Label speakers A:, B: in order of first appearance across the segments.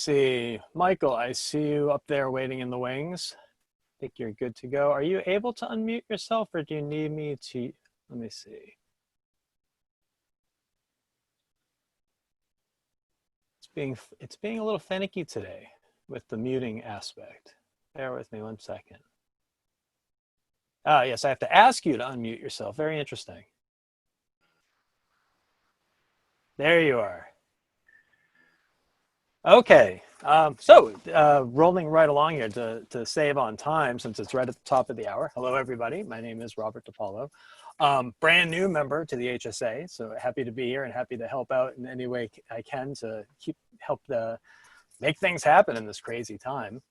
A: see. Michael, I see you up there waiting in the wings. I think you're good to go. Are you able to unmute yourself, or do you need me to? Let me see. It's being a little finicky today with the muting aspect. Bear with me 1 second. Ah, yes, I have to ask you to unmute yourself. Very interesting. There you are. Okay, rolling right along here to save on time since it's right at the top of the hour. Hello, everybody. My name is Robert DiPaolo. Brand new member to the HSA, so happy to be here and happy to help out in any way I can to help make things happen in this crazy time.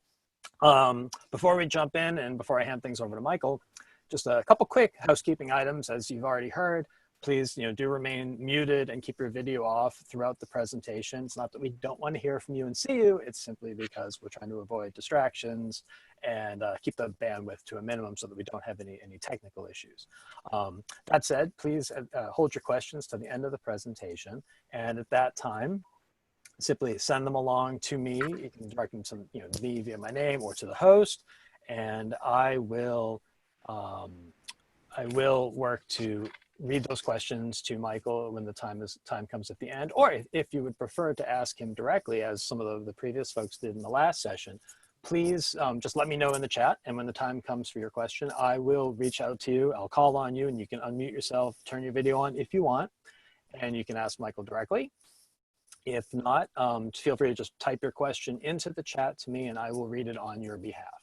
A: Before we jump in and before I hand things over to Michael, just a couple quick housekeeping items. As you've already heard, please, do remain muted and keep your video off throughout the presentation. It's not that we don't want to hear from you and see you. It's simply because we're trying to avoid distractions and keep the bandwidth to a minimum so that we don't have any technical issues. That said, please hold your questions to the end of the presentation. And at that time, simply send them along to me. You can direct them to me via my name or to the host, and I will work to read those questions to Michael when the time comes at the end, or if you would prefer to ask him directly, as some of the previous folks did in the last session, please just let me know in the chat, and when the time comes for your question, I will reach out to you. I'll call on you, and you can unmute yourself, turn your video on if you want, and you can ask Michael directly. If not, feel free to just type your question into the chat to me, and I will read it on your behalf.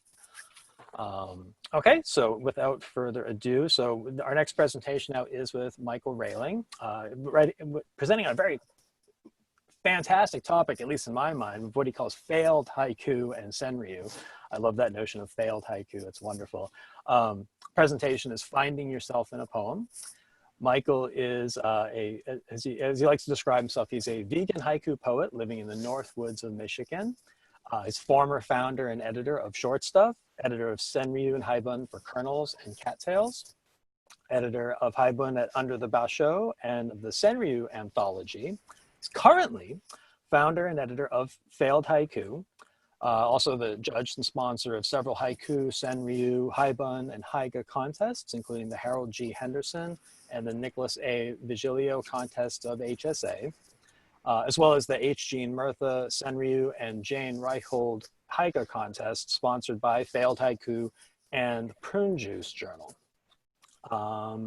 A: Okay, so without further ado, so our next presentation now is with Michael Rehling, presenting on a very fantastic topic, at least in my mind, of what he calls failed haiku and senryu. I love that notion of failed haiku. It's wonderful. Presentation is Finding Yourself in a Poem. Michael is as he likes to describe himself, he's a vegan haiku poet living in the North Woods of Michigan. He's former founder and editor of Short Stuff, editor of Senryu and Haibun for Kernels and Cattails, editor of Haibun at Under the Basho and the Senryu Anthology. He's currently founder and editor of Failed Haiku, also the judge and sponsor of several haiku, senryu, haibun, and haiga contests, including the Harold G. Henderson and the Nicholas A. Vigilio contests of HSA, as well as the H. Jean Murtha, Senryu, and Jane Reichold haiga contest sponsored by Failed Haiku and Prune Juice Journal. I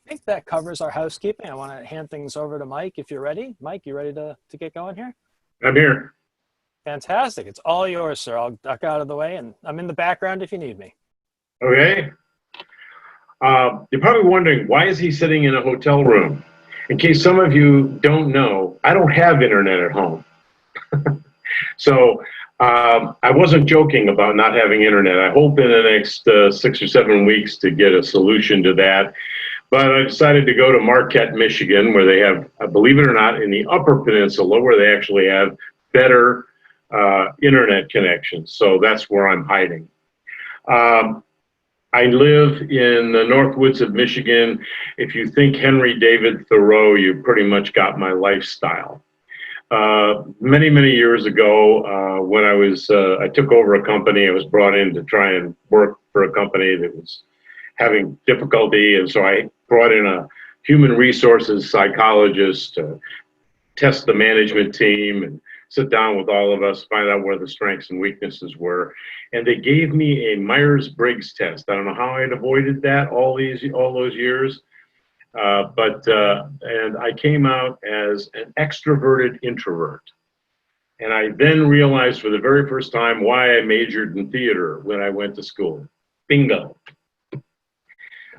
A: think that covers our housekeeping. I want to hand things over to Mike if you're ready. Mike, you ready to get going here?
B: I'm here.
A: Fantastic. It's all yours, sir. I'll duck out of the way, and I'm in the background if you need me.
B: Okay. You're probably wondering, why is he sitting in a hotel room? In case some of you don't know, I don't have internet at home. So I wasn't joking about not having internet. I hope in the next 6 or 7 weeks to get a solution to that. But I decided to go to Marquette, Michigan, where they have, believe it or not, in the Upper Peninsula, where they actually have better internet connections. So that's where I'm hiding. I live in the North Woods of Michigan. If you think Henry David Thoreau, you pretty much got my lifestyle. Many, many years ago, when I took over a company, I was brought in to try and work for a company that was having difficulty. And so I brought in a human resources psychologist to test the management team and sit down with all of us, find out where the strengths and weaknesses were. And they gave me a Myers-Briggs test. I don't know how I'd avoided that all those years. And I came out as an extroverted introvert. And I then realized for the very first time why I majored in theater when I went to school. Bingo.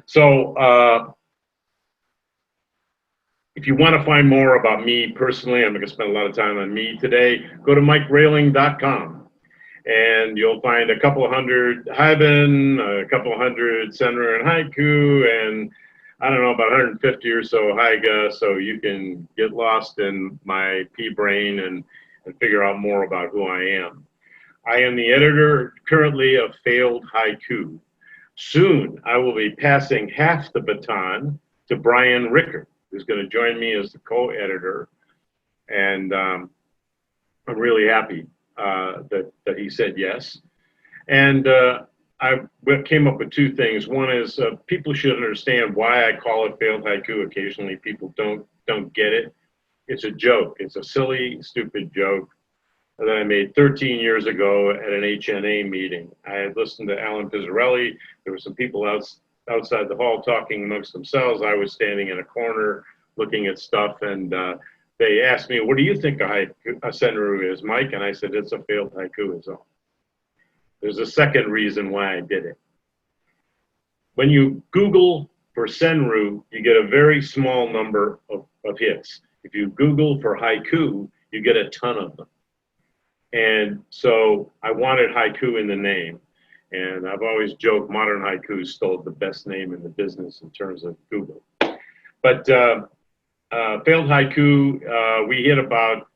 B: So if you want to find more about me personally, I'm going to spend a lot of time on me today, go to mikerehling.com. And you'll find a couple of hundred haibun, a couple of hundred senryu and haiku, and I don't know, about 150 or so haiga, so you can get lost in my pea brain and figure out more about who I am. I am the editor currently of Failed Haiku. Soon I will be passing half the baton to Brian Rickard, who's going to join me as the co-editor. And I'm really happy that he said yes. And I came up with two things. One is people should understand why I call it failed haiku. Occasionally people don't get it. It's a joke. It's a silly, stupid joke that I made 13 years ago at an HNA meeting. I had listened to Alan Pizzarelli. There were some people outside the hall talking amongst themselves. I was standing in a corner looking at stuff, and they asked me, "What do you think a senru is, Mike?" And I said, "It's a failed haiku is all." There's a second reason why I did it. When you Google for senru, you get a very small number of hits. If you Google for haiku, you get a ton of them. And so I wanted haiku in the name. And I've always joked modern haiku stole the best name in the business in terms of Google. But failed haiku, we hit about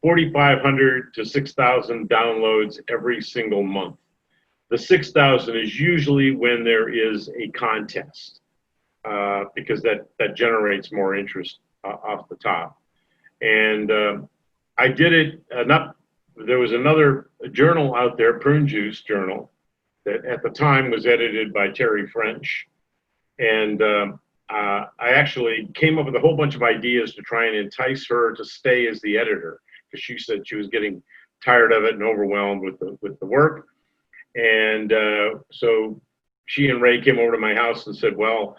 B: 4,500 to 6,000 downloads every single month. The 6,000 is usually when there is a contest, because that generates more interest off the top. And I did it, there was another journal out there, Prune Juice Journal, that at the time was edited by Terry French. And I actually came up with a whole bunch of ideas to try and entice her to stay as the editor, because she said she was getting tired of it and overwhelmed with the work. And so she and Ray came over to my house and said, well,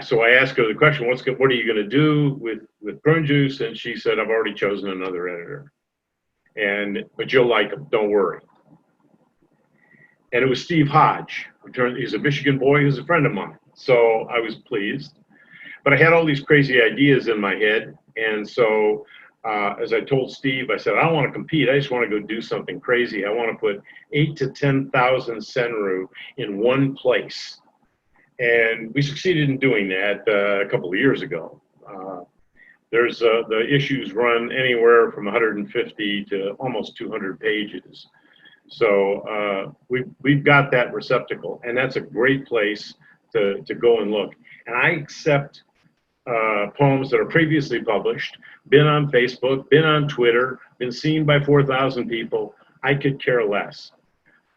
B: so I asked her the question, what are you going to do with Prune Juice? And she said, I've already chosen another editor. But you'll like him, don't worry. And it was Steve Hodge. He's a Michigan boy who's a friend of mine. So I was pleased. But I had all these crazy ideas in my head. And so as I told Steve, I said, I don't want to compete. I just want to go do something crazy. I want to put 8,000 to 10,000 senru in one place. And we succeeded in doing that a couple of years ago. There's the issues run anywhere from 150 to almost 200 pages. So we've got that receptacle, and that's a great place to go and look. And I accept poems that are previously published, been on Facebook, been on Twitter, been seen by 4,000 people. I could care less.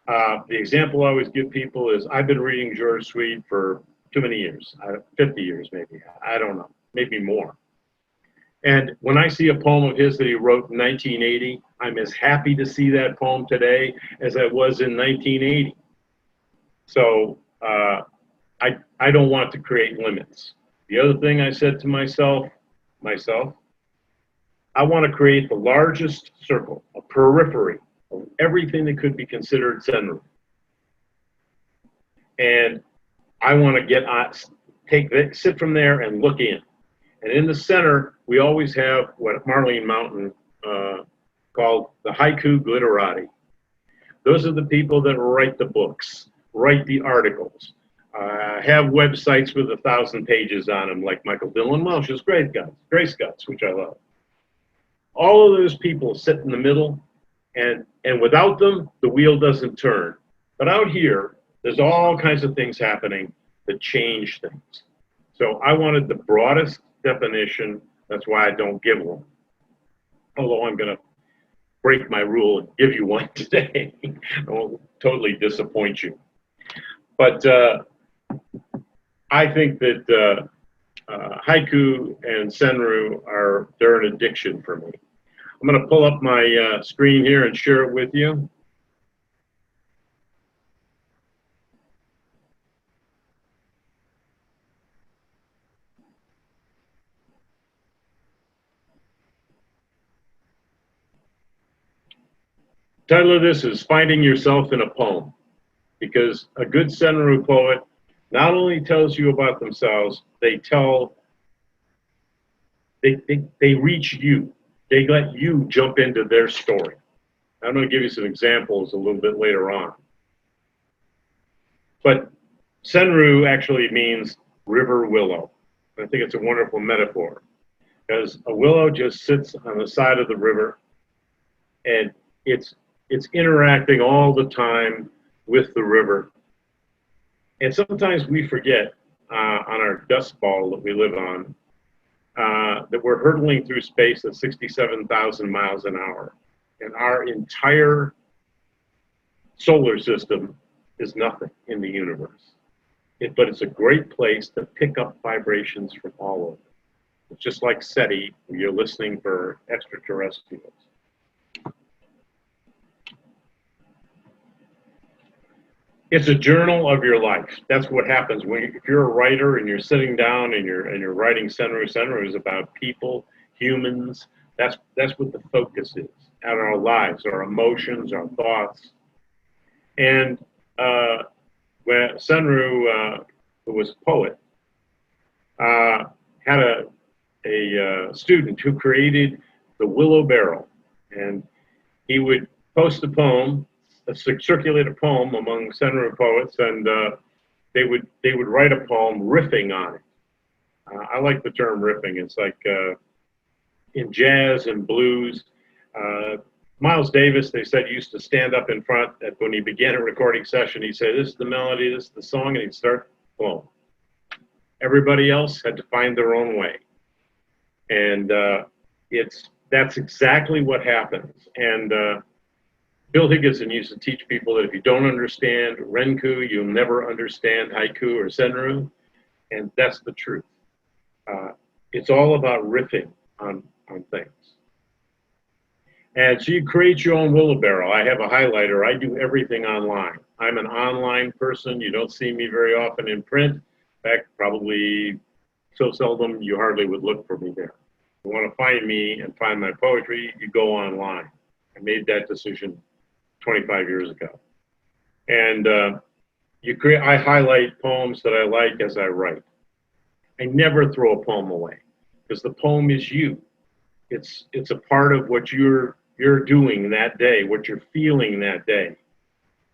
B: The example I always give people is I've been reading George Sweet for too many years, 50 years maybe, I don't know, maybe more. And when I see a poem of his that he wrote in 1980, I'm as happy to see that poem today as I was in 1980. So I don't want to create limits. The other thing I said to myself, I want to create the largest circle, a periphery of everything that could be considered senru. And I want to sit from there and look in. And in the center, we always have what Marlene Mountain called the haiku glitterati. Those are the people that write the books, write the articles, have websites with 1,000 pages on them, like Michael Dillon Welsh's Grace Guts, which I love. All of those people sit in the middle, and without them, the wheel doesn't turn. But out here, there's all kinds of things happening that change things. So I wanted the broadest definition. That's why I don't give one. Although I'm going to break my rule and give you one today. I won't totally disappoint you. But I think that haiku and senru they're an addiction for me. I'm going to pull up my screen here and share it with you. The title of this is Finding Yourself in a Poem, because a good senru poet not only tells you about themselves, they reach you. They let you jump into their story. I'm going to give you some examples a little bit later on. But senru actually means river willow. I think it's a wonderful metaphor, because a willow just sits on the side of the river, and it's interacting all the time with the river. And sometimes we forget on our dust ball that we live on that we're hurtling through space at 67,000 miles an hour. And our entire solar system is nothing in the universe. But it's a great place to pick up vibrations from all over. It's just like SETI, where you're listening for extraterrestrials. It's a journal of your life. That's what happens if you're a writer and you're sitting down and you're writing Senru. Senru is about people, humans. That's what the focus is, on our lives, our emotions, our thoughts. And when Senru, who was a poet, had a student who created the willow barrel, and he would post a poem, circulate a poem among Senru poets, and they would write a poem riffing on it. I like the term riffing. It's like in jazz and blues. Miles Davis, they said, used to stand up in front when he began a recording session. He'd say, "This is the melody, this is the song," and he'd start flowing. Everybody else had to find their own way. And that's exactly what happens. And Bill Higginson used to teach people that if you don't understand Renku, you'll never understand haiku or senru. And that's the truth. It's all about riffing on things. And so you create your own wheelbarrow. I have a highlighter. I do everything online. I'm an online person. You don't see me very often in print. In fact, probably so seldom you hardly would look for me there. If you want to find me and find my poetry, you go online. I made that decision 25 years ago. And I highlight poems that I like as I write. I never throw a poem away because the poem is you. It's a part of what you're doing that day, what you're feeling that day.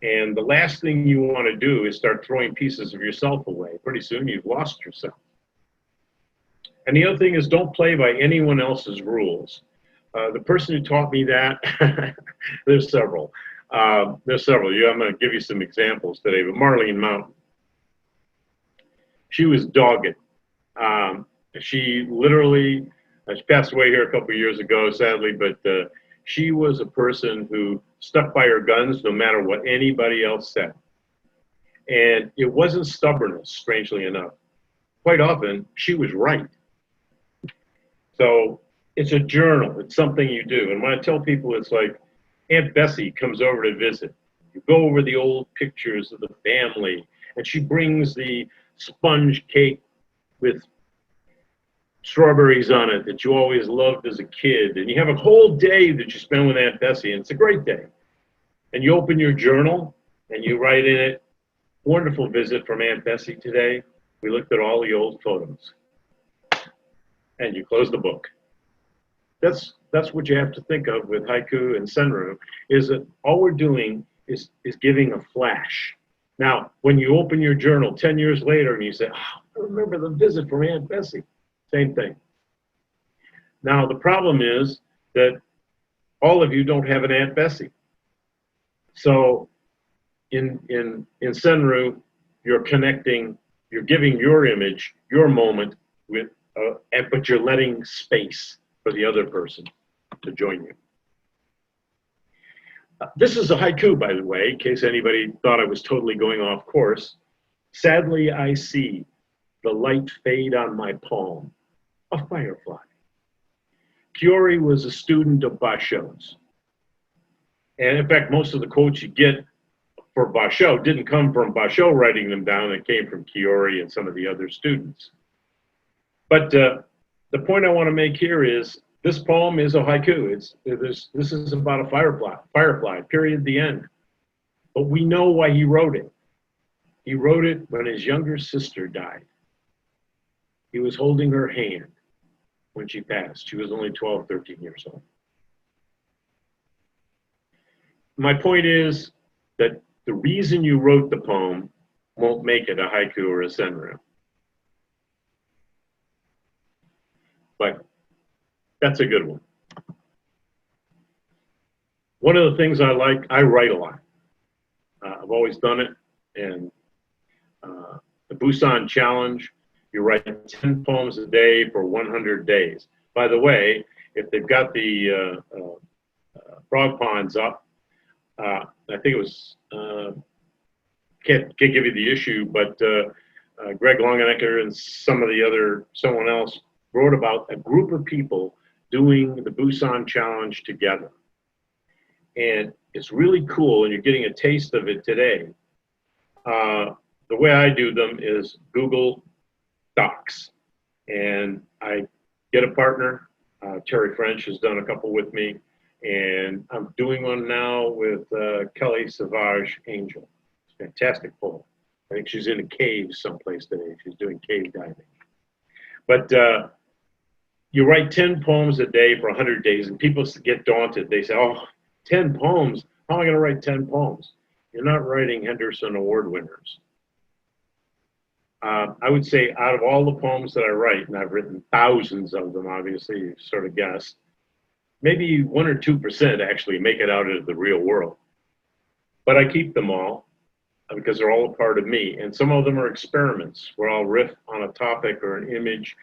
B: And the last thing you want to do is start throwing pieces of yourself away. Pretty soon you've lost yourself. And the other thing is, don't play by anyone else's rules. The person who taught me that, there's several. I'm going to give you some examples today, but Marlene Mountain. She was dogged. She passed away here a couple of years ago, sadly, but she was a person who stuck by her guns no matter what anybody else said. And it wasn't stubbornness, strangely enough. Quite often, she was right. So it's a journal. It's something you do. And when I tell people, it's like Aunt Bessie comes over to visit. You go over the old pictures of the family, and she brings the sponge cake with strawberries on it that you always loved as a kid. And you have a whole day that you spend with Aunt Bessie, and it's a great day. And you open your journal, and you write in it, "Wonderful visit from Aunt Bessie today. We looked at all the old photos." And you close the book. That's what you have to think of with haiku and senru, is that all we're doing is giving a flash. Now, when you open your journal 10 years later and you say, "Oh, I remember the visit from Aunt Bessie," same thing. Now, the problem is that all of you don't have an Aunt Bessie. So in senru, you're connecting, you're giving your image, your moment with, but you're letting space for the other person to join you. This is a haiku, by the way, in case anybody thought I was totally going off course. "Sadly, I see the light fade on my palm, a firefly." Chiori was a student of Basho's. And in fact, most of the quotes you get for Basho didn't come from Basho writing them down. It came from Chiori and some of the other students. But the point I want to make here is this poem is a haiku. This is about a firefly, period, the end. But we know why he wrote it. He wrote it when his younger sister died. He was holding her hand when she passed. She was only 12, 13 years old. My point is that the reason you wrote the poem won't make it a haiku or a senru. But that's a good one. One of the things I like, I write a lot. I've always done it. And the Buson challenge You write 10 poems a day for 100 days. By the way, if they've got the frog ponds up, I think it was, can't give you the issue, but Greg Longenecker and someone else wrote about a group of people doing the Buson challenge together. And it's really cool, and you're getting a taste of it today. The way I do them is Google Docs, and I get a partner. Terry French has done a couple with me, and I'm doing one now with Kelly Savage Angel. It's a fantastic poem. I think she's in a cave someplace today. She's doing cave diving. But you write 10 poems a day for 100 days, and people get daunted. They say, oh, 10 poems? How am I going to write 10 poems? You're not writing Henderson Award winners. I would say out of all the poems that I write, and I've written thousands of them, obviously, you sort of guessed, maybe 1 or 2% actually make it out into the real world. But I keep them all because they're all a part of me. And some of them are experiments where I'll riff on a topic or an image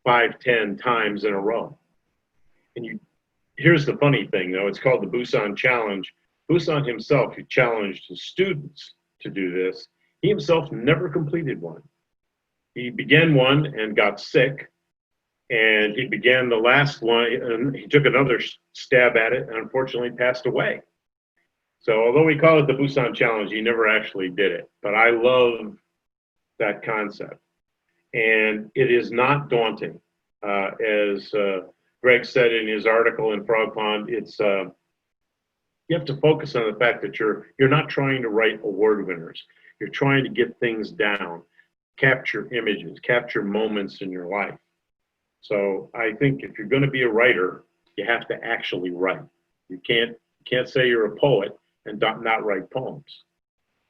B: 5, 10 times in a row. And here's the funny thing, though. It's called the Buson Challenge. Buson himself, he challenged his students to do this. He himself never completed one. He began one and got sick, and he began the last one, and he took another stab at it and unfortunately passed away. So although we call it the Buson Challenge, he never actually did it. But I love that concept. And it is not daunting. As Greg said in his article in Frog Pond, it's you have to focus on the fact that you're not trying to write award winners. You're trying to get things down, capture images, capture moments in your life. So I think if you're going to be a writer, you have to actually write. You can't say you're a poet and not write poems.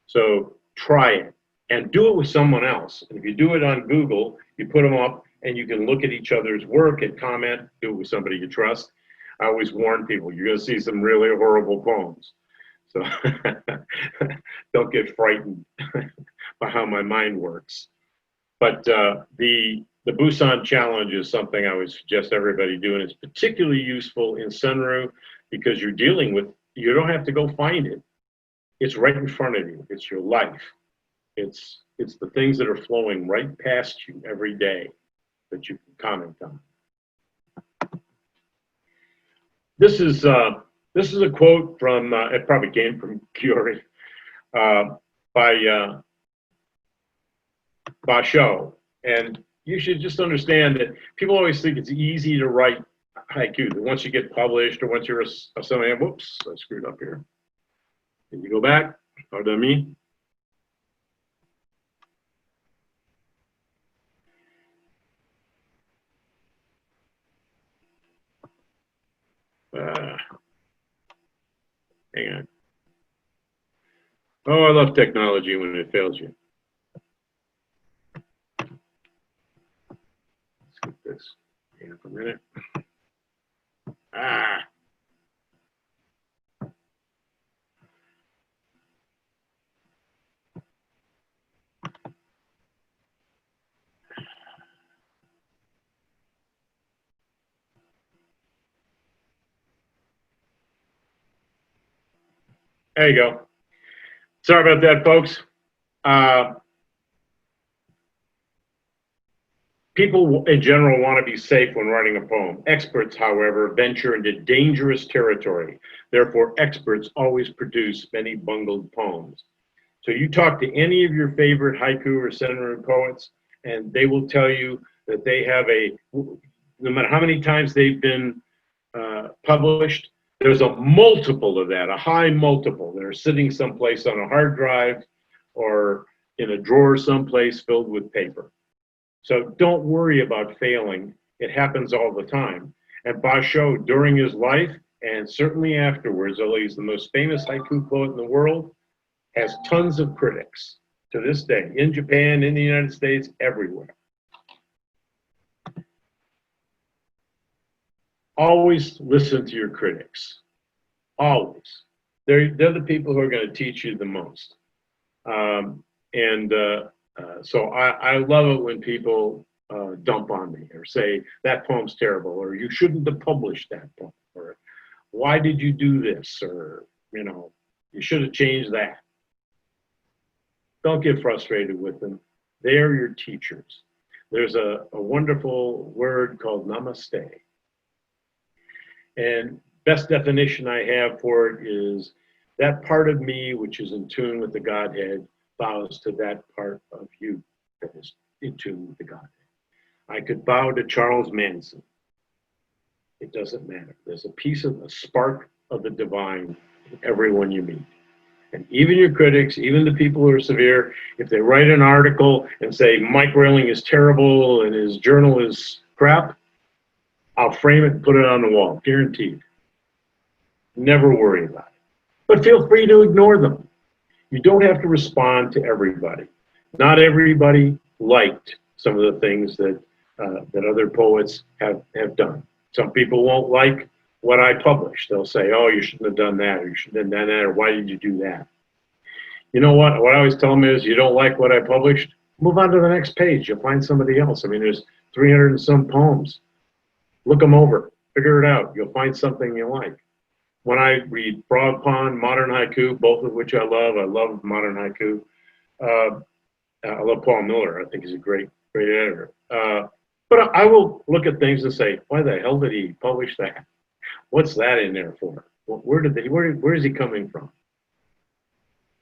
B: So try it and do it with someone else. And if you do it on Google, you put them up and you can look at each other's work and comment, do it with somebody you trust. I always warn people, you're going to see some really horrible poems. So don't get frightened by how my mind works. But the Buson Challenge is something I would suggest everybody do, and it's particularly useful in Senryu because you're dealing with, you don't have to go find it. It's right in front of you. It's your life. It's the things that are flowing right past you every day that you can comment on. This is a quote from, it probably came from Curie, by Basho. And you should just understand that people always think it's easy to write haiku. That once you get published or once you're something, whoops, I screwed up here. Can you go back? Pardon me. Hang on. Oh, I love technology when it fails you. Let's get this. Hang on for a minute. There you go. Sorry about that, folks. People in general want to be safe when writing a poem. Experts, however, venture into dangerous territory. Therefore, experts always produce many bungled poems. So you talk to any of your favorite haiku or senryu poets, and they will tell you that they have no matter how many times they've been published, there's a multiple of that, a high multiple that are sitting someplace on a hard drive or in a drawer someplace filled with paper. So don't worry about failing. It happens all the time. And Basho, during his life, and certainly afterwards, although he's the most famous haiku poet in the world, has tons of critics to this day, in Japan, in the United States, everywhere. Always listen to your critics. Always. They're the people who are going to teach you the most. So I love it when people dump on me or say, that poem's terrible, or you shouldn't have published that poem, or why did you do this, or, you know, you should have changed that. Don't get frustrated with them. They are your teachers. There's a wonderful word called namaste. And best definition I have for it is that part of me which is in tune with the Godhead bows to that part of you that is in tune with the Godhead. I could bow to Charles Manson. It doesn't matter. There's a spark of the divine in everyone you meet. And even your critics, even the people who are severe, if they write an article and say Mike Rehling is terrible and his journal is crap, I'll frame it and put it on the wall, guaranteed. Never worry about it. But feel free to ignore them. You don't have to respond to everybody. Not everybody liked some of the things that other poets have done. Some people won't like what I publish. They'll say, oh, you shouldn't have done that, or you shouldn't have done that, or why did you do that? You know what? What I always tell them is, you don't like what I published? Move on to the next page. You'll find somebody else. I mean, there's 300 and some poems. Look them over. Figure it out. You'll find something you like. When I read Frog Pond, Modern Haiku, both of which I love Modern Haiku. I love Paul Miller. I think he's a great editor. But I will look at things and say, why the hell did he publish that? What's that in there for? Where is he coming from?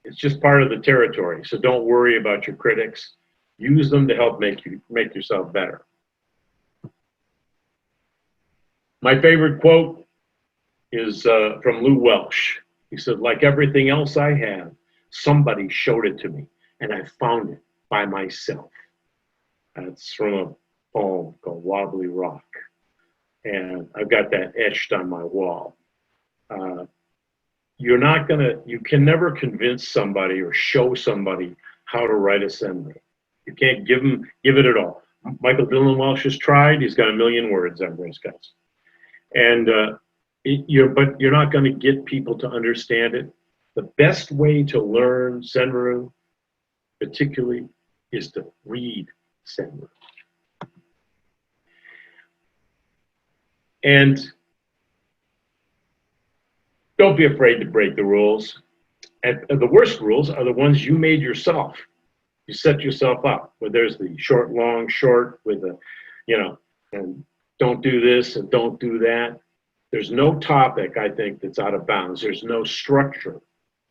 B: It's just part of the territory. So don't worry about your critics. Use them to help make yourself better. My favorite quote is from Lou Welsh. He said, like everything else I have, somebody showed it to me, and I found it by myself. That's from a poem called Wobbly Rock. And I've got that etched on my wall. You can never convince somebody or show somebody how to write a senru. You can't give it at all. Michael Dillon Welsh has tried. He's got 1 million words on Bracecuts. And but you're not going to get people to understand it. The best way to learn senru, particularly, is to read senru. And don't be afraid to break the rules. And the worst rules are the ones you made yourself. You set yourself up, where there's the short, long, short with the, and don't do this and don't do that. There's no topic, I think, that's out of bounds. There's no structure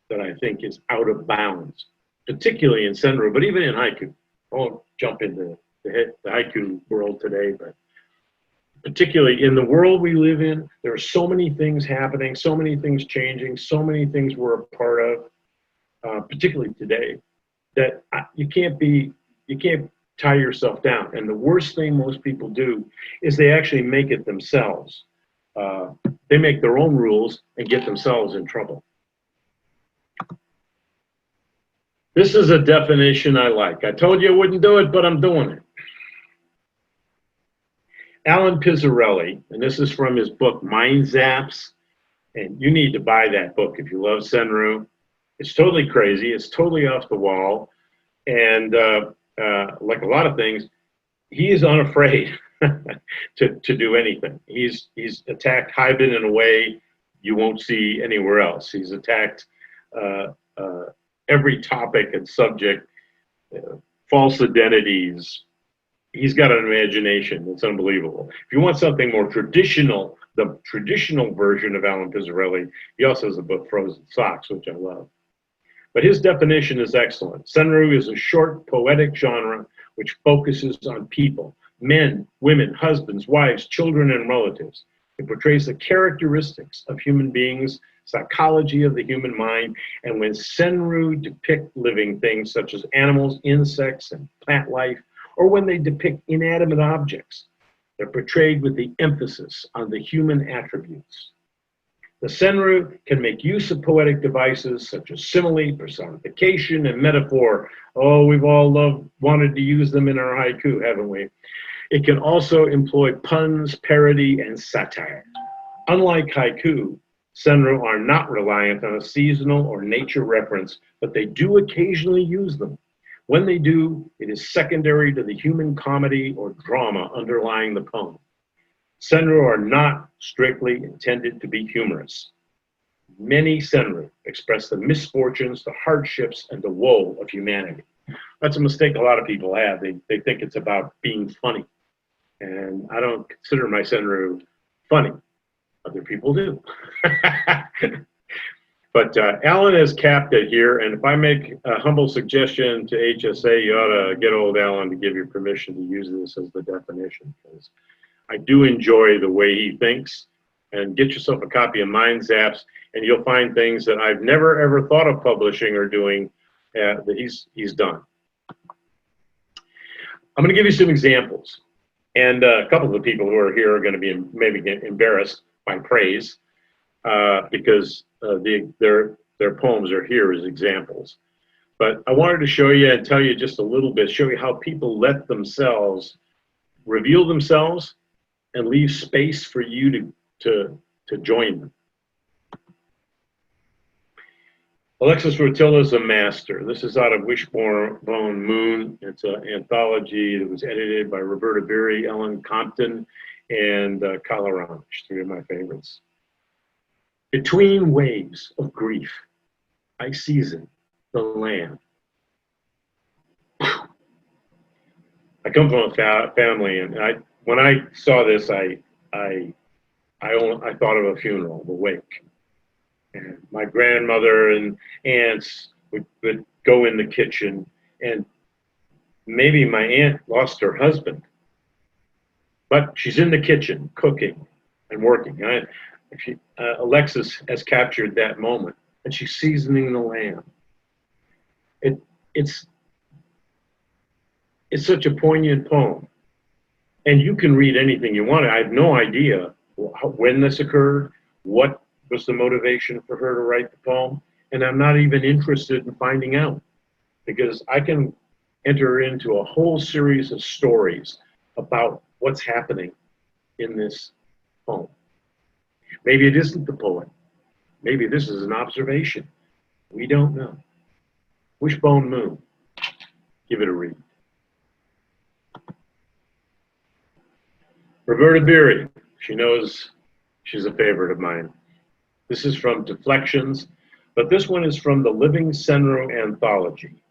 B: that I think is out of bounds, particularly in senru, but even in haiku. I won't jump into the haiku world today, but particularly in the world we live in, there are so many things happening, so many things changing, so many things we're a part of, particularly today, that you can't tie yourself down. And the worst thing most people do is they actually make it themselves. They make their own rules and get themselves in trouble. This is a definition I like. I told you I wouldn't do it, but I'm doing it. Alan Pizzarelli, and this is from his book, Mind Zaps, and you need to buy that book if you love senru. It's totally crazy. It's totally off the wall. And like a lot of things, he is unafraid to do anything. He's attacked Haibin in a way you won't see anywhere else. He's attacked every topic and subject, false identities. He's got an imagination that's unbelievable. If you want something more traditional, the traditional version of Alan Pizzarelli, he also has a book, Frozen Socks, which I love. But his definition is excellent. Senru is a short poetic genre which focuses on people, men, women, husbands, wives, children, and relatives. It portrays the characteristics of human beings, psychology of the human mind, and when senru depict living things such as animals, insects, and plant life, or when they depict inanimate objects, they're portrayed with the emphasis on the human attributes. The senru can make use of poetic devices such as simile, personification, and metaphor. Oh, we've all wanted to use them in our haiku, haven't we? It can also employ puns, parody, and satire. Unlike haiku, senru are not reliant on a seasonal or nature reference, but they do occasionally use them. When they do, it is secondary to the human comedy or drama underlying the poem. Senru are not strictly intended to be humorous. Many senru express the misfortunes, the hardships, and the woe of humanity. That's a mistake a lot of people have. They think it's about being funny. And I don't consider my senru funny. Other people do. But Alan has capped it here, and if I make a humble suggestion to HSA, you ought to get old Alan to give you permission to use this as the definition, because I do enjoy the way he thinks. And get yourself a copy of Mind Zaps, and you'll find things that I've never ever thought of publishing or doing that he's done. I'm going to give you some examples, and a couple of the people who are here are going to be maybe embarrassed by praise because their poems are here as examples. But I wanted to show you and tell you just a little bit, show you how people let themselves reveal themselves and leave space for you to join them. Alexis Rotilla is a master. This is out of Wishbone Moon. It's an anthology that was edited by Roberta Beery, Ellen Compton, and Kala Ramish, three of my favorites. Between waves of grief, I season the land. I come from a family, and when I saw this, I thought of a funeral, the wake. And my grandmother and aunts would go in the kitchen, and maybe my aunt lost her husband, but she's in the kitchen cooking and working. Alexis has captured that moment, and she's seasoning the lamb. It's such a poignant poem, and you can read anything you want. I have no idea when this occurred, what was the motivation for her to write the poem, and I'm not even interested in finding out, because I can enter into a whole series of stories about what's happening in this poem. Maybe it isn't the poet. Maybe this is an observation. We don't know. Wishbone Moon. Give it a read. Roberta Beery. She knows she's a favorite of mine. This is from Deflections, but this one is from the Living Senru Anthology.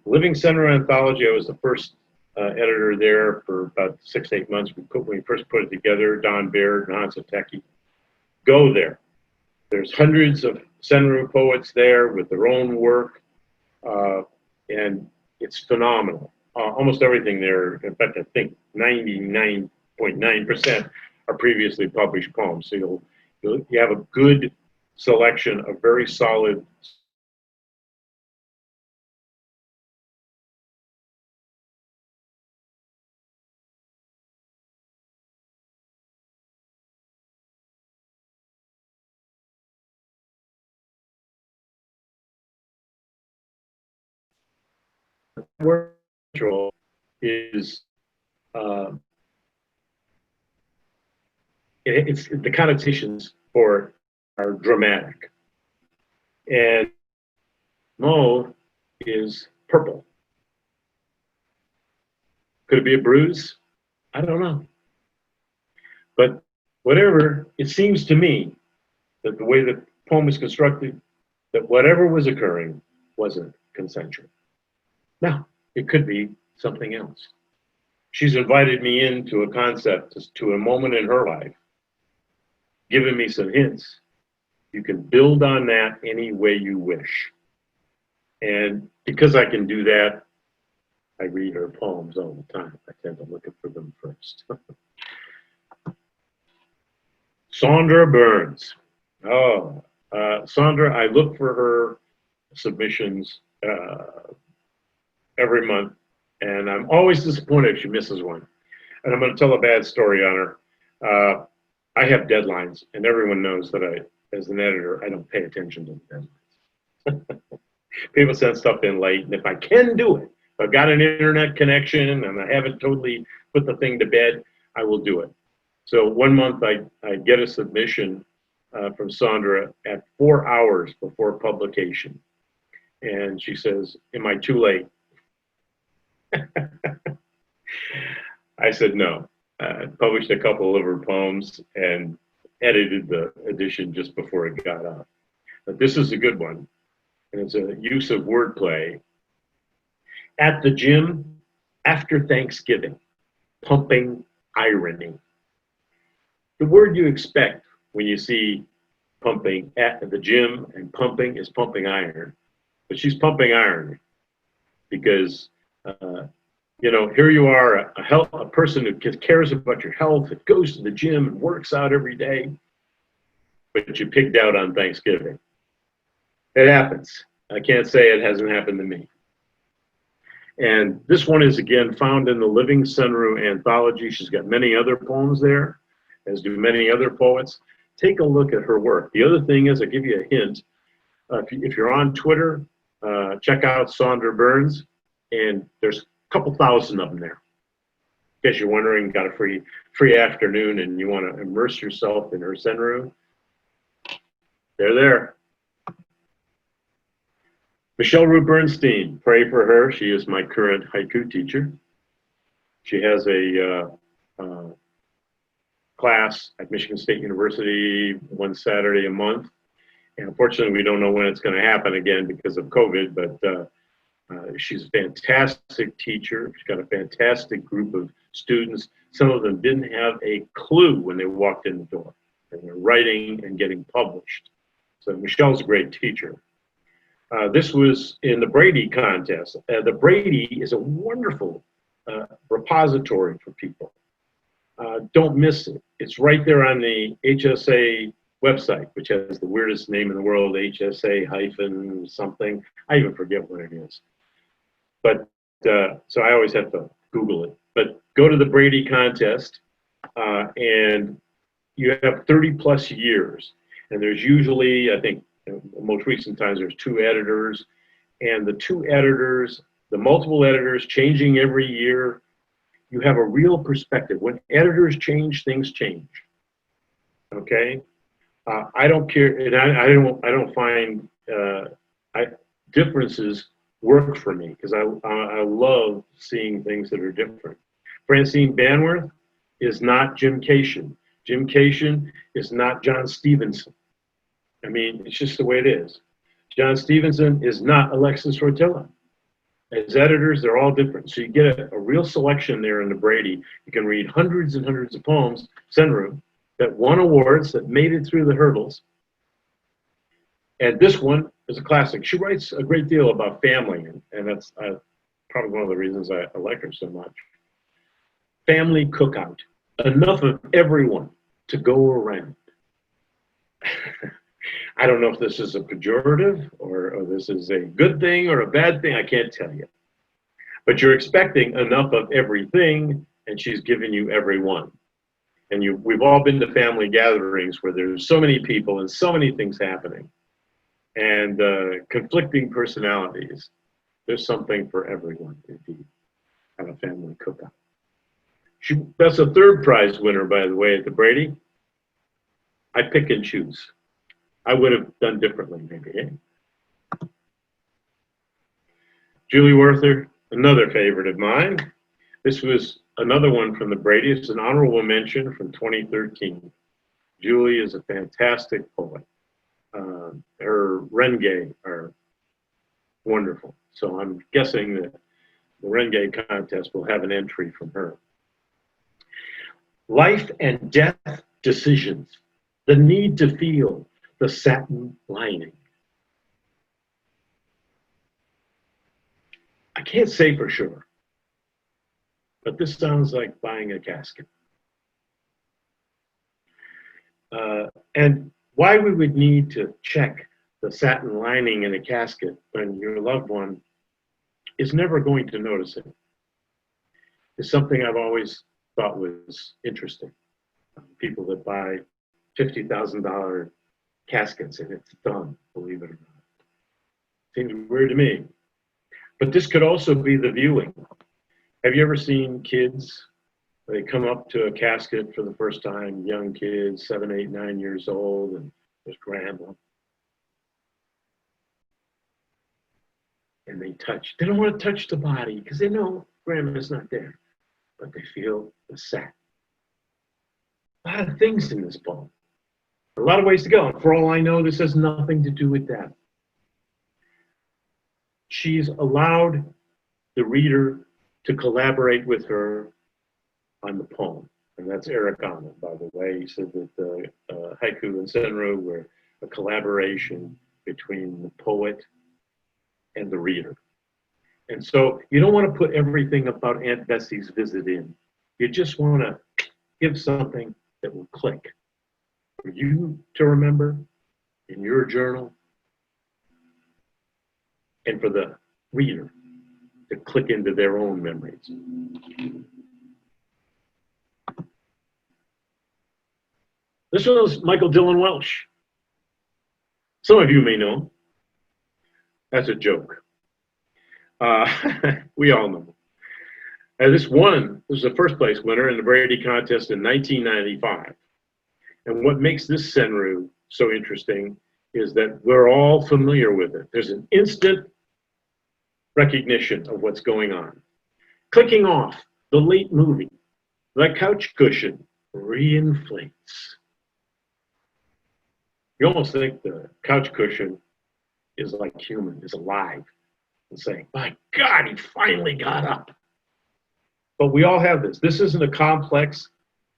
B: Living Senru Anthology, I was the first editor there for about 6 to 8 months. We first put it together, Don Baird and Hansa Teki. Go there. There's hundreds of Senru poets there with their own work, and it's phenomenal. Almost everything there, in fact, I think 99.9% are previously published poems. So you have a good selection of very solid word is it's the connotations for are dramatic, and mauve is purple. Could it be a bruise? I don't know, but whatever, it seems to me that the way the poem is constructed, that whatever was occurring wasn't consensual. Now, it could be something else. She's invited me into a concept, to a moment in her life, giving me some hints. You can build on that any way you wish. And because I can do that, I read her poems all the time. I tend to look for them first. Sandra Burns. Oh, Sandra, I look for her submissions every month, and I'm always disappointed if she misses one. And I'm going to tell a bad story on her. I have deadlines, and everyone knows that as an editor, I don't pay attention to the deadlines. People send stuff in late, and if I can do it, if I've got an internet connection and I haven't totally put the thing to bed, I will do it. So one month I get a submission from Sandra at 4 hours before publication. And she says, am I too late? I said no. Published a couple of her poems and edited the edition just before it got out. But this is a good one, and it's a use of wordplay. At the gym, after Thanksgiving, pumping irony. The word you expect when you see pumping at the gym and pumping is pumping iron. But she's pumping iron because, here you are, a person who cares about your health, that goes to the gym and works out every day, but you pigged out on Thanksgiving. It happens. I can't say it hasn't happened to me. And this one is, again, found in the Living Senru anthology. She's got many other poems there, as do many other poets. Take a look at her work. The other thing is, I'll give you a hint. If you're on Twitter, check out Sandra Burns, and there's a couple thousand of them there. In case you're wondering, got a free afternoon and you want to immerse yourself in her Senru, they're there. Michelle Rue Bernstein, pray for her. She is my current haiku teacher. She has a class at Michigan State University one Saturday a month. And unfortunately, we don't know when it's going to happen again because of COVID, but she's a fantastic teacher. She's got a fantastic group of students. Some of them didn't have a clue when they walked in the door. And they're writing and getting published. So Michelle's a great teacher. This was in the Brady contest. The Brady is a wonderful repository for people. Don't miss it. It's right there on the HSA website, which has the weirdest name in the world, HSA hyphen something. I even forget what it is. But so I always have to Google it. But go to the Brady contest, and you have 30 plus years. And there's usually, I think, most recent times, there's 2 editors, and the 2 editors, the multiple editors changing every year, you have a real perspective. When editors change, things change. Okay, I don't care, and I don't find differences work for me because I love seeing things that are different. Francine Banworth is not Jim Cation. Jim Cation is not John Stevenson. I mean, it's just the way it is. John Stevenson is not Alexis Rotella. As editors, they're all different. So you get a real selection there in the Brady. You can read hundreds and hundreds of poems, Senru, that won awards, that made it through the hurdles. And this one is a classic. She writes a great deal about family, and that's probably one of the reasons I like her so much. Family cookout. Enough of everyone to go around. I don't know if this is a pejorative or this is a good thing or a bad thing. I can't tell you. But you're expecting enough of everything, and she's giving you everyone. And we've all been to family gatherings where there's so many people and so many things happening, and conflicting personalities. There's something for everyone, indeed, at a family cookout. That's a 3rd prize winner, by the way, at the Brady. I pick and choose. I would have done differently, maybe. Eh? Julie Werther, another favorite of mine. This was another one from the Brady. It's an honorable mention from 2013. Julie is a fantastic poet. Her Renge are wonderful. So I'm guessing that the Renge contest will have an entry from her. Life and death decisions. The need to feel the satin lining. I can't say for sure, but this sounds like buying a casket. And why we would need to check the satin lining in a casket when your loved one is never going to notice it is something I've always thought was interesting. People that buy $50,000 caskets and it's done, believe it or not. Seems weird to me. But this could also be the viewing. Have you ever seen kids, they come up to a casket for the first time, young kids, 7, 8, 9 years old, and just rambling. And they touch. They don't want to touch the body because they know Grandma's not there, but they feel the satin. A lot of things in this poem. A lot of ways to go. And for all I know, this has nothing to do with that. She's allowed the reader to collaborate with her on the poem. And that's Eric Ahmed, by the way. He said that the haiku and senru were a collaboration between the poet and the reader. And so you don't want to put everything about Aunt Bessie's visit in. You just want to give something that will click for you to remember in your journal and for the reader to click into their own memories. This was Michael Dillon Welsh. Some of you may know him. That's a joke. We all know. This was the first place winner in the Brady contest in 1995. And what makes this senru so interesting is that we're all familiar with it. There's an instant recognition of what's going on. Clicking off the late movie, the couch cushion reinflates. You almost think the couch cushion is like human, is alive, and saying, my God, he finally got up. But we all have this. This isn't a complex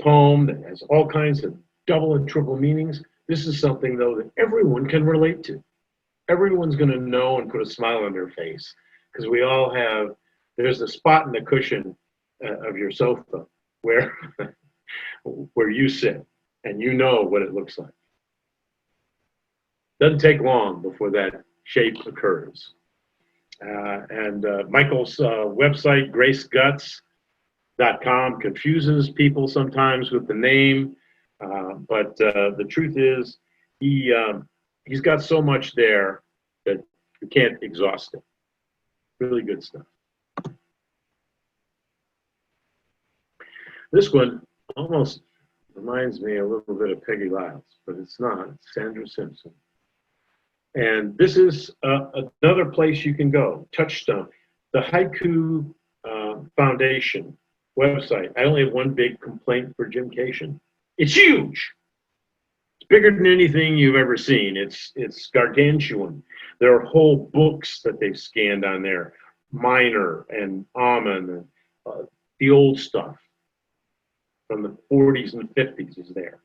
B: poem that has all kinds of double and triple meanings. This is something, though, that everyone can relate to. Everyone's going to know and put a smile on their face because we all have, there's a spot in the cushion of your sofa where, where you sit and you know what it looks like. Doesn't take long before that shape occurs. Michael's website, graceguts.com, confuses people sometimes with the name, but the truth is he's got so much there that you can't exhaust it. Really good stuff. This one almost reminds me a little bit of Peggy Lyles, but it's not. It's Sandra Simpson. And this is another place you can go, Touchstone. The Haiku Foundation website. I only have one big complaint for Jim Cation. It's huge. It's bigger than anything you've ever seen. It's gargantuan. There are whole books that they've scanned on there. Minor and Amen and the old stuff from the 40s and 50s is there.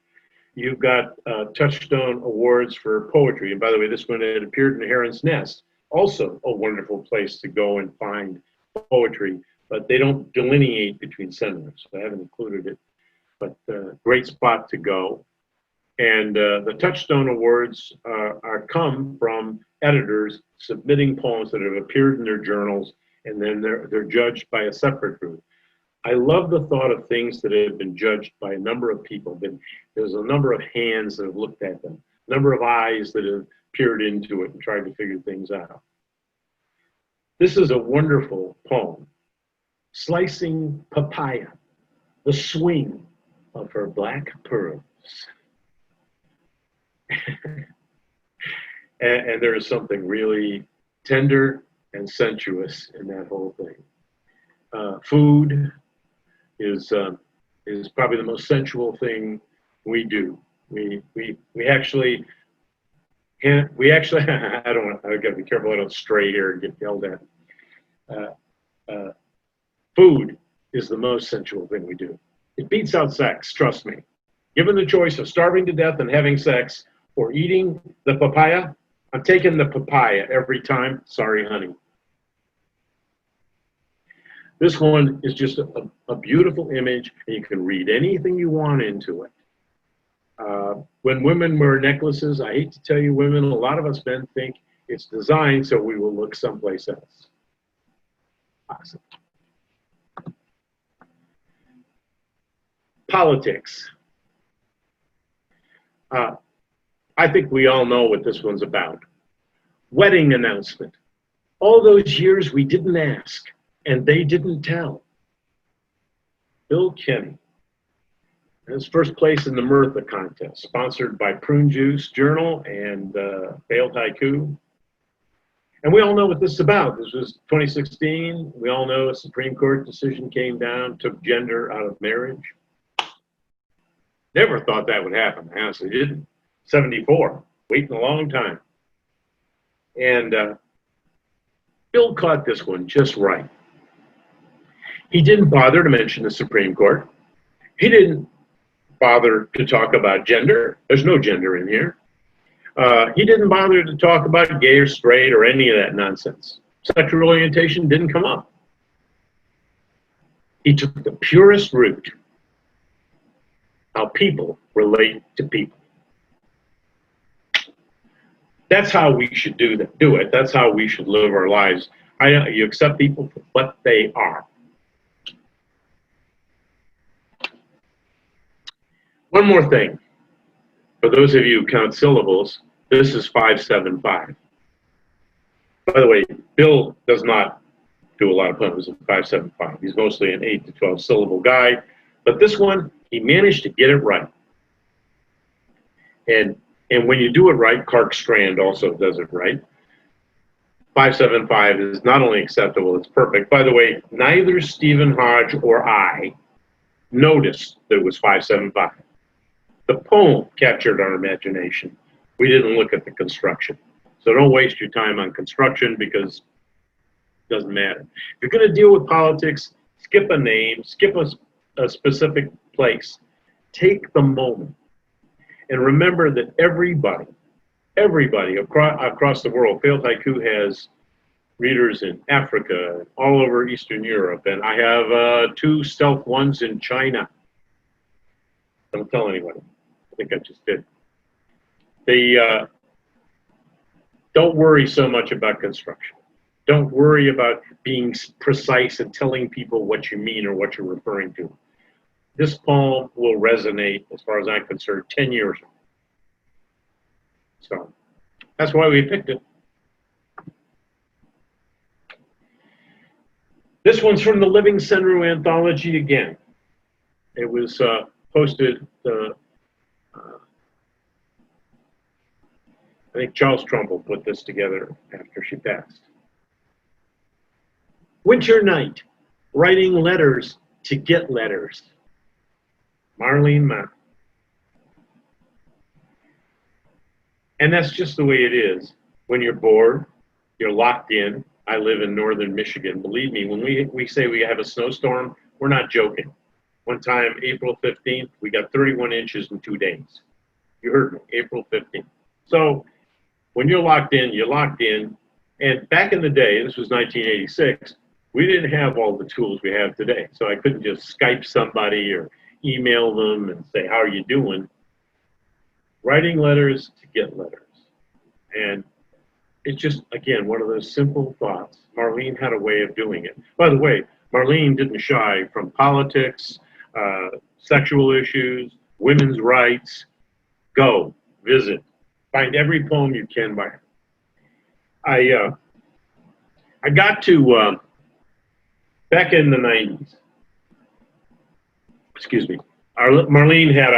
B: You've got Touchstone Awards for poetry. And by the way, this one had appeared in the Heron's Nest. Also a wonderful place to go and find poetry, but they don't delineate between sentiments. So I haven't included it, but great spot to go. And the Touchstone Awards come from editors submitting poems that have appeared in their journals, and then they're judged by a separate group. I love the thought of things that have been judged by a number of people. There's a number of hands that have looked at them, a number of eyes that have peered into it and tried to figure things out. This is a wonderful poem. Slicing papaya, the swing of her black pearls. and there is something really tender and sensuous in that whole thing. Food is probably the most sensual thing we do. We actually can't. We actually. I gotta be careful. I don't stray here and get yelled at. Food is the most sensual thing we do. It beats out sex. Trust me. Given the choice of starving to death and having sex or eating the papaya, I'm taking the papaya every time. Sorry, honey. This one is just a beautiful image, and you can read anything you want into it. When women wear necklaces, I hate to tell you women, a lot of us men think it's designed so we will look someplace else. Awesome. Politics. I think we all know what this one's about. Wedding announcement. All those years we didn't ask. And they didn't tell. Bill Kenny. His first place in the Mirtha contest, sponsored by Prune Juice Journal and Failed Haiku. And we all know what this is about. This was 2016. We all know a Supreme Court decision came down, took gender out of marriage. Never thought that would happen. I honestly didn't. 74, waiting a long time. And Bill caught this one just right. He didn't bother to mention the Supreme Court. He didn't bother to talk about gender. There's no gender in here. He didn't bother to talk about gay or straight or any of that nonsense. Sexual orientation didn't come up. He took the purest route, how people relate to people. That's how we should do it. That's how we should live our lives. You accept people for what they are. One more thing. For those of you who count syllables, this is 575. By the way, Bill does not do a lot of poems in 575. He's mostly an 8 to 12 syllable guy. But this one, he managed to get it right. And when you do it right, Clark Strand also does it right. 575 is not only acceptable, it's perfect. By the way, neither Stephen Hodge or I noticed that it was 575. The poem captured our imagination. We didn't look at the construction. So don't waste your time on construction because it doesn't matter. If you're going to deal with politics, skip a name, skip a specific place. Take the moment. And remember that everybody across the world, Failed Haiku has readers in Africa, all over Eastern Europe, and I have 2 stealth ones in China. Don't tell anybody. I think I just did. Don't worry so much about construction. Don't worry about being precise and telling people what you mean or what you're referring to. This poem will resonate, as far as I'm concerned, 10 years. So that's why we picked it. This one's from the Living Center anthology again. It was posted, I think Charles Trumbull put this together after she passed. Winter night, writing letters to get letters. Marlene Mann. And that's just the way it is. When you're bored, you're locked in. I live in northern Michigan. Believe me, when we say we have a snowstorm, we're not joking. One time, April 15th, we got 31 inches in 2 days. You heard me, April 15th. So when you're locked in, you're locked in. And back in the day, this was 1986, we didn't have all the tools we have today. So I couldn't just Skype somebody or email them and say, how are you doing? Writing letters to get letters. And it's just, again, one of those simple thoughts. Marlene had a way of doing it. By the way, Marlene didn't shy from politics, sexual issues, women's rights. Go, visit, find every poem you can by her. I got to, back in the 90s, excuse me, Marlene had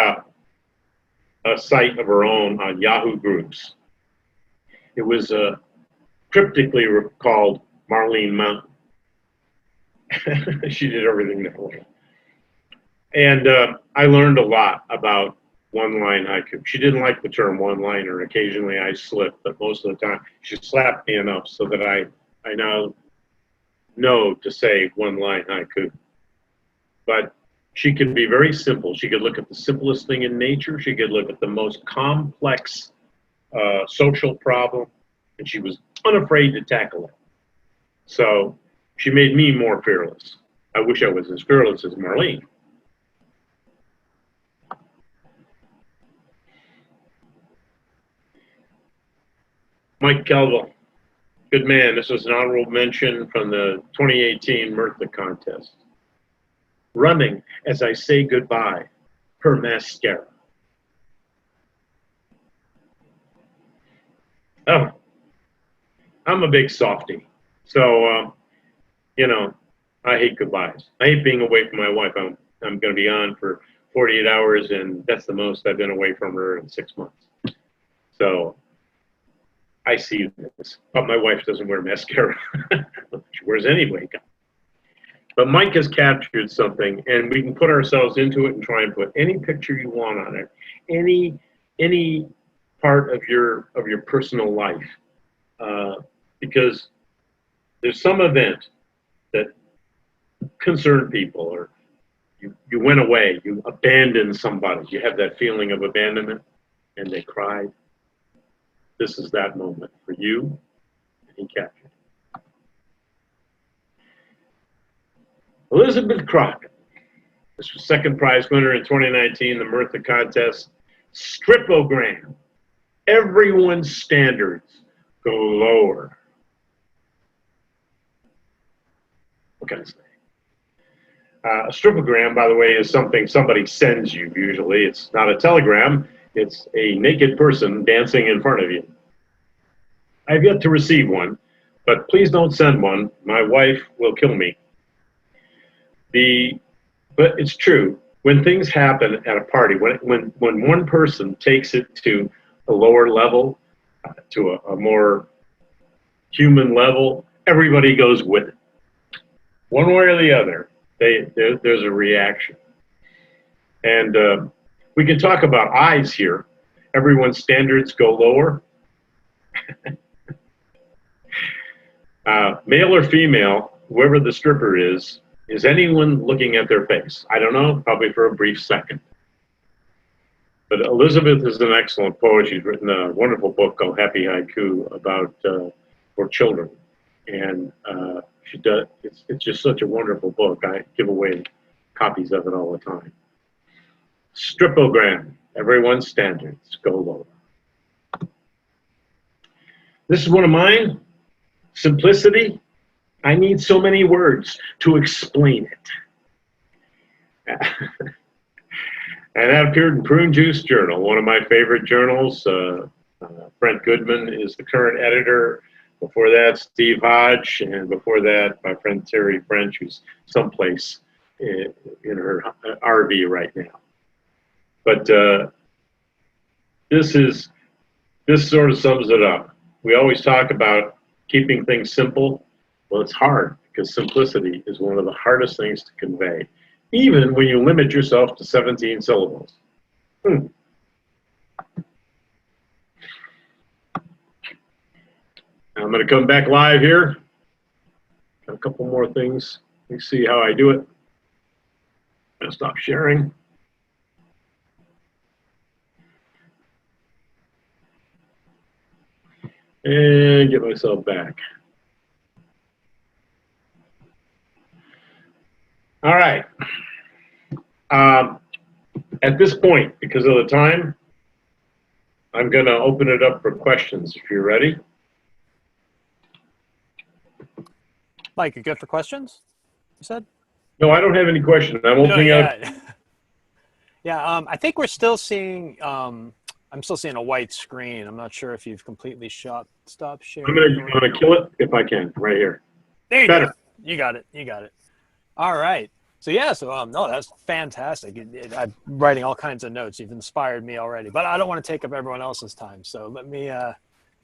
B: a site of her own on Yahoo Groups. It was cryptically called Marlene Mountain. She did everything that way. And I learned a lot about one-line haiku. She didn't like the term one-liner. Occasionally I slipped, but most of the time she slapped me enough so that I now know to say one-line haiku. But she could be very simple. She could look at the simplest thing in nature. She could look at the most complex social problem, and she was unafraid to tackle it. So she made me more fearless. I wish I was as fearless as Marlene. Mike Kelville, good man. This was an honorable mention from the 2018 Mirtha contest. Running as I say goodbye, her mascara. Oh, I'm a big softie. So, you know, I hate goodbyes. I hate being away from my wife. I'm going to be on for 48 hours, and that's the most I've been away from her in 6 months. So I see this. But my wife doesn't wear mascara. She wears any makeup. But Mike has captured something, and we can put ourselves into it and try and put any picture you want on it, any part of your personal life, because there's some event that concerned people, or you went away, you abandoned somebody, you have that feeling of abandonment, and they cried. This is that moment for you, and he captured it. Elizabeth Crockett. This was second prize winner in 2019, the Mirtha contest. Stripogram. Everyone's standards go lower. What can I say? A stripogram, by the way, is something somebody sends you usually. It's not a telegram. It's a naked person dancing in front of you. I've yet to receive one, but please don't send one. My wife will kill me. But it's true. When things happen at a party, when one person takes it to a lower level, to a more human level, everybody goes with it. One way or the other, there's a reaction. And we can talk about eyes here. Everyone's standards go lower. Male or female, whoever the stripper is anyone looking at their face? I don't know, probably for a brief second. But Elizabeth is an excellent poet. She's written a wonderful book called Happy Haiku about for children. And she does. It's just such a wonderful book. I give away copies of it all the time. Stripogram. Everyone's standards go lower. This is one of mine. Simplicity. I need so many words to explain it. And that appeared in Prune Juice Journal, one of my favorite journals. Brent Goodman is the current editor. Before that, Steve Hodge, and before that, my friend Terry French, who's someplace in her RV right now. But this sort of sums it up. We always talk about keeping things simple. Well, it's hard because simplicity is one of the hardest things to convey, even when you limit yourself to 17 syllables. I'm going to come back live here. Got a couple more things. Let me see how I do it. I'm going to stop sharing. And get myself back. All right. At this point, because of the time, I'm going to open it up for questions if you're ready.
A: Mike, you good for questions, you said?
B: No, I don't have any questions. I'm opening up.
A: Yeah, I think we're still seeing, I'm still seeing a white screen. I'm not sure if you've completely stopped sharing.
B: I'm going to kill it if I can, right here.
A: There you go. You got it. You got it. All right. So yeah, no, that's fantastic. I'm writing all kinds of notes. You've inspired me already, but I don't want to take up everyone else's time. So let me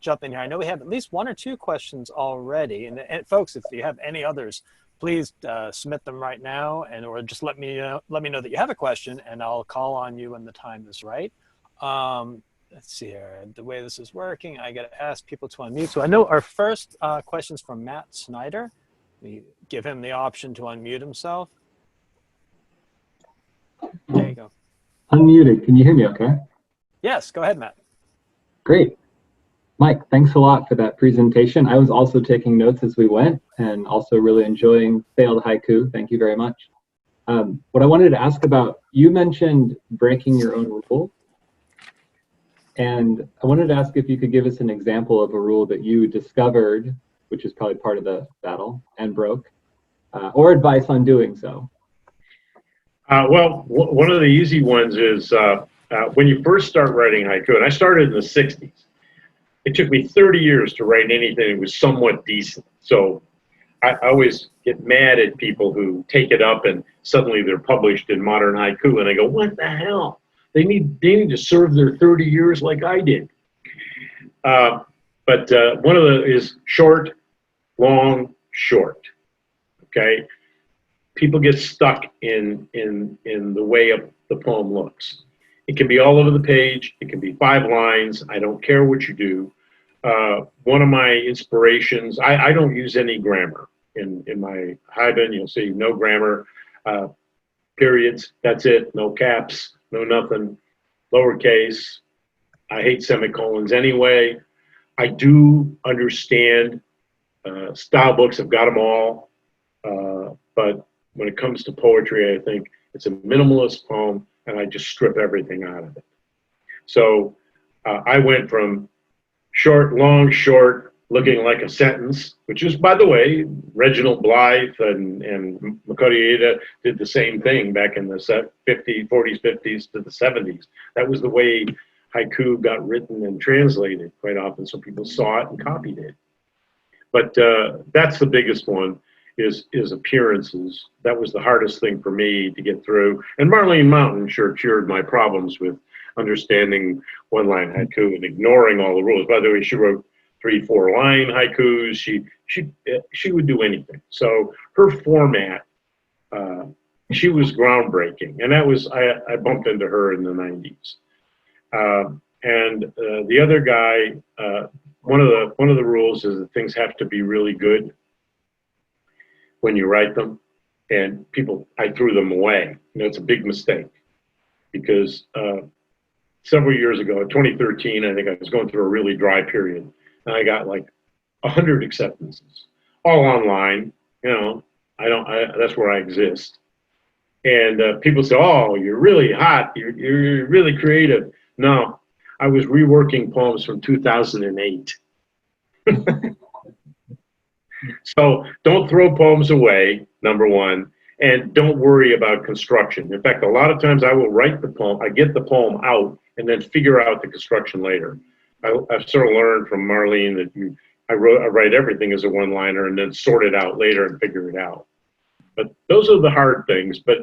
A: jump in here. I know we have at least one or two questions already, and folks, if you have any others, please submit them right now, or just let me know that you have a question, and I'll call on you when the time is right. Let's see here. The way this is working, I got to ask people to unmute. So I know our first question's from Matt Snyder. We give him the option to unmute himself. There you go.
C: Unmuted. Can you hear me okay?
A: Yes, go ahead, Matt.
C: Great. Mike, thanks a lot for that presentation. I was also taking notes as we went and also really enjoying failed haiku. Thank you very much. What I wanted to ask about, you mentioned breaking your own rule. And I wanted to ask if you could give us an example of a rule that you discovered, which is probably part of the battle, and broke, or advice on doing so.
B: Well, one of the easy ones is when you first start writing haiku, and I started in the 60s, it took me 30 years to write anything that was somewhat decent. So I always get mad at people who take it up and suddenly they're published in modern haiku, and I go, what the hell? They need to serve their 30 years like I did. But one of the is short, long, short. Okay, people get stuck in the way of the poem looks. It can be all over the page. It can be 5 lines. I don't care what you do. One of my inspirations, I don't use any grammar in my Haibin. You'll see no grammar, periods. That's it. No caps, no nothing, lowercase. I hate semicolons anyway. I do understand style books. I've got them all. But when it comes to poetry, I think it's a minimalist poem, and I just strip everything out of it. So I went from short, long, short, looking like a sentence, which is, by the way, Reginald Blythe and Makoto Ueda did the same thing back in the 40s, 50s to the 70s. That was the way haiku got written and translated quite often, so people saw it and copied it. But that's the biggest one, is appearances. That was the hardest thing for me to get through. And Marlene Mountain sure cured my problems with understanding one-line haiku and ignoring all the rules. By the way, she wrote 3-4 line haikus. She would do anything. So her format, she was groundbreaking, and that was I bumped into her in the 90s. And the other guy, one of the rules is that things have to be really good when you write them, and I threw them away. You know, it's a big mistake, because several years ago, in 2013, I think I was going through a really dry period, and I got like 100 acceptances, all online. You know, that's where I exist. And people say, "Oh, you're really hot. You're really creative." No, I was reworking poems from 2008. So don't throw poems away, number one, and don't worry about construction. In fact, a lot of times I will write the poem, I get the poem out, and then figure out the construction later. I've sort of learned from Marlene that I write everything as a one-liner and then sort it out later and figure it out. But those are the hard things. But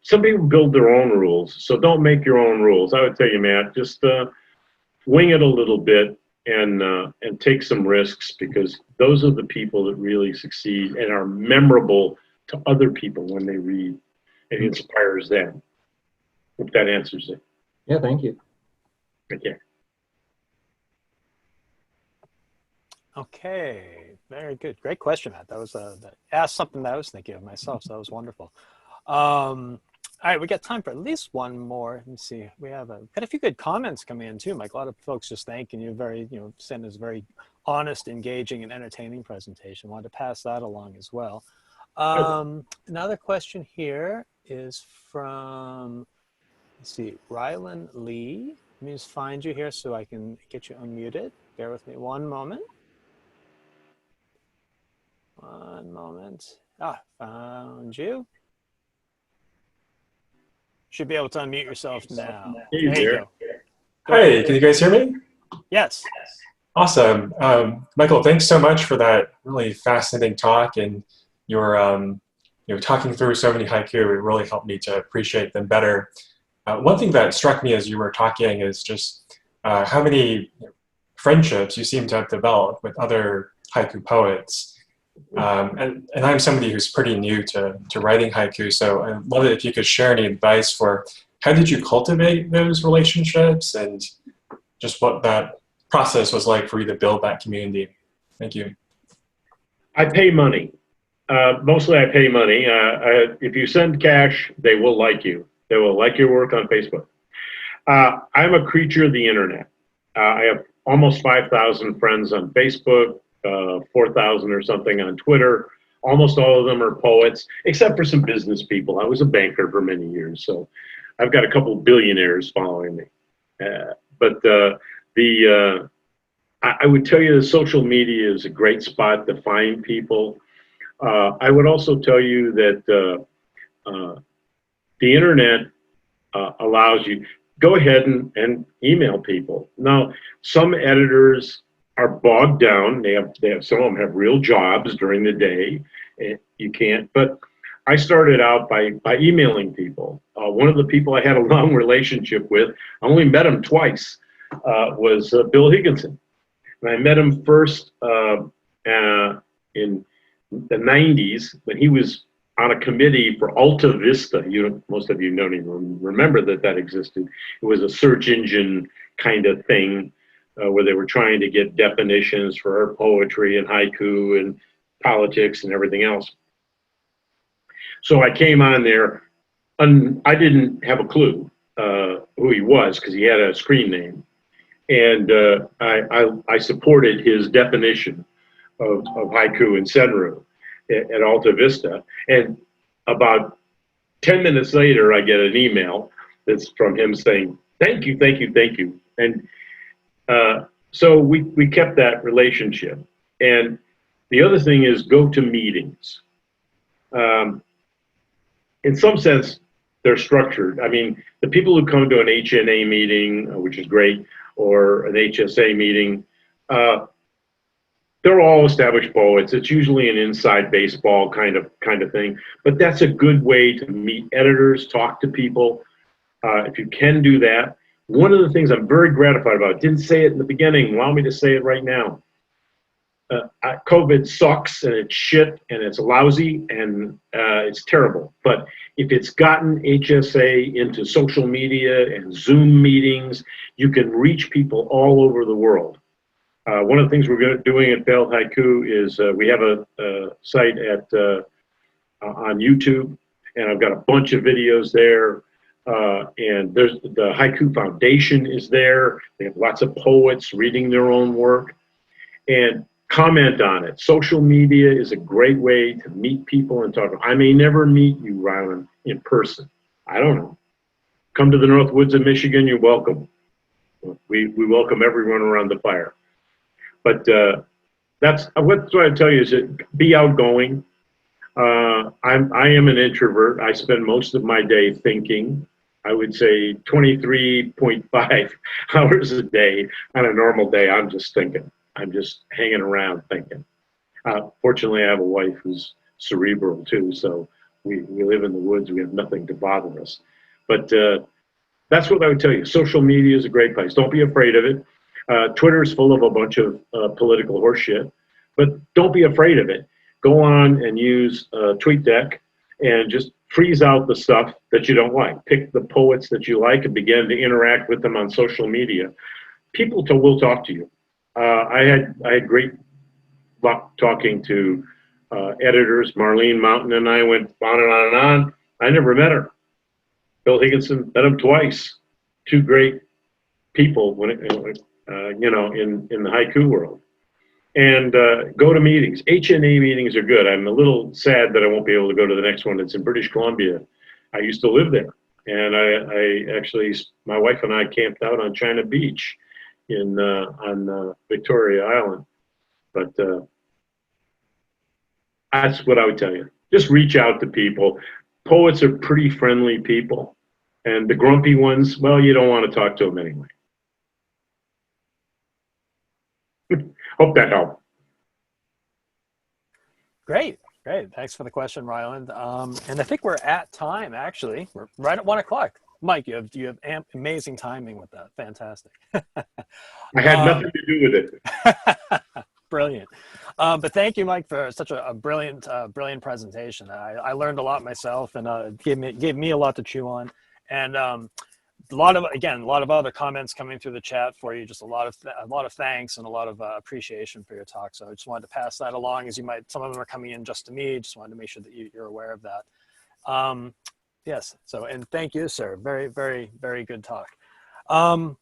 B: some people build their own rules, so don't make your own rules. I would tell you, Matt, just wing it a little bit and take some risks, because those are the people that really succeed and are memorable to other people when they read. It inspires them. Hope that answers it.
C: Yeah, thank you.
B: Okay.
A: Okay, very good. Great question, Matt. That was asked something that I was thinking of myself, so that was wonderful. All right, we got time for at least one more. Let me see. We have got a few good comments coming in too, Mike. A lot of folks just thanking you. Saying it's a very honest, engaging, and entertaining presentation. Wanted to pass that along as well. Another question here is from, let's see, Rylan Lee. Let me just find you here so I can get you unmuted. Bear with me one moment. One moment. Found you. Should be able to unmute yourself now. There you go.
D: Hi, can you guys hear me?
A: Yes.
D: Awesome. Michael, thanks so much for that really fascinating talk, and your talking through so many haiku. It really helped me to appreciate them better. One thing that struck me as you were talking is just how many friendships you seem to have developed with other haiku poets. And I'm somebody who's pretty new to writing haiku, so I'd love it if you could share any advice for how did you cultivate those relationships and just what that process was like for you to build that community. Thank you.
B: I pay money. Mostly I pay money. If you send cash, they will like you. They will like your work on Facebook. I'm a creature of the internet. I have almost 5,000 friends on Facebook. 4,000 or something on Twitter. Almost all of them are poets, except for some business people. I was a banker for many years, so I've got a couple of billionaires following me. I would tell you that social media is a great spot to find people. I would also tell you that the internet allows you, go ahead and email people. Now, some editors are bogged down. They have some of them have real jobs during the day. You can't. But I started out by emailing people. One of the people I had a long relationship with, I only met him twice, was Bill Higginson. And I met him first in the 90s when he was on a committee for Alta Vista. Most of you don't even remember that existed. It was a search engine kind of thing where they were trying to get definitions for poetry and haiku and politics and everything else. So I came on there, and I didn't have a clue who he was because he had a screen name. And I supported his definition of haiku and senryu at Alta Vista. And about 10 minutes later, I get an email that's from him saying, thank you, thank you, thank you. And so we kept that relationship. And the other thing is go to meetings. In some sense, they're structured. I mean, the people who come to an HNA meeting, which is great, or an HSA meeting, they're all established poets. It's usually an inside baseball kind of thing, but that's a good way to meet editors, talk to people. If you can do that, one of the things I'm very gratified about, didn't say it in the beginning, allow me to say it right now. COVID sucks and it's shit and it's lousy and it's terrible. But if it's gotten HSA into social media and Zoom meetings, you can reach people all over the world. One of the things we're doing at Failed Haiku is we have a site on YouTube, and I've got a bunch of videos there. And there's the Haiku Foundation is there. They have lots of poets reading their own work. And comment on it. Social media is a great way to meet people and talk. I may never meet you, Rylan, in person. I don't know. Come to the North Woods of Michigan, you're welcome. We welcome everyone around the fire. But that's what I tell you is that be outgoing. I am an introvert. I spend most of my day thinking. I would say 23.5 hours a day. On a normal day, I'm just thinking. I'm just hanging around thinking. Fortunately, I have a wife who's cerebral too, so we live in the woods. We have nothing to bother us. But that's what I would tell you. Social media is a great place. Don't be afraid of it. Twitter is full of a bunch of political horseshit, but don't be afraid of it. Go on and use TweetDeck and just freeze out the stuff that you don't like. Pick the poets that you like and begin to interact with them on social media. People will talk to you. I had great luck talking to editors. Marlene Mountain and I went on and on and on. I never met her. Bill Higginson, met him twice. Two great people when in the haiku world. And go to meetings. HNA meetings are good. I'm a little sad that I won't be able to go to the next one. It's in British Columbia. I used to live there, and I actually, my wife and I camped out on China Beach on Victoria Island. But that's what I would tell you. Just reach out to people. Poets are pretty friendly people, and the grumpy ones, well, you don't want to talk to them anyway. Hope that helped.
A: Great. Thanks for the question, Ryland. And I think we're at time, actually. We're right at 1 o'clock. Mike, you have amazing timing with that. Fantastic.
B: I had nothing to do with it.
A: Brilliant. But thank you, Mike, for such a brilliant presentation. I learned a lot myself, and gave me a lot to chew on. And a lot of other comments coming through the chat for you. Just a lot of thanks and a lot of appreciation for your talk. So I just wanted to pass that along, as some of them are coming in just to me. Just wanted to make sure that you're aware of that. Yes. So, and thank you, sir. Very, very, very good talk. Without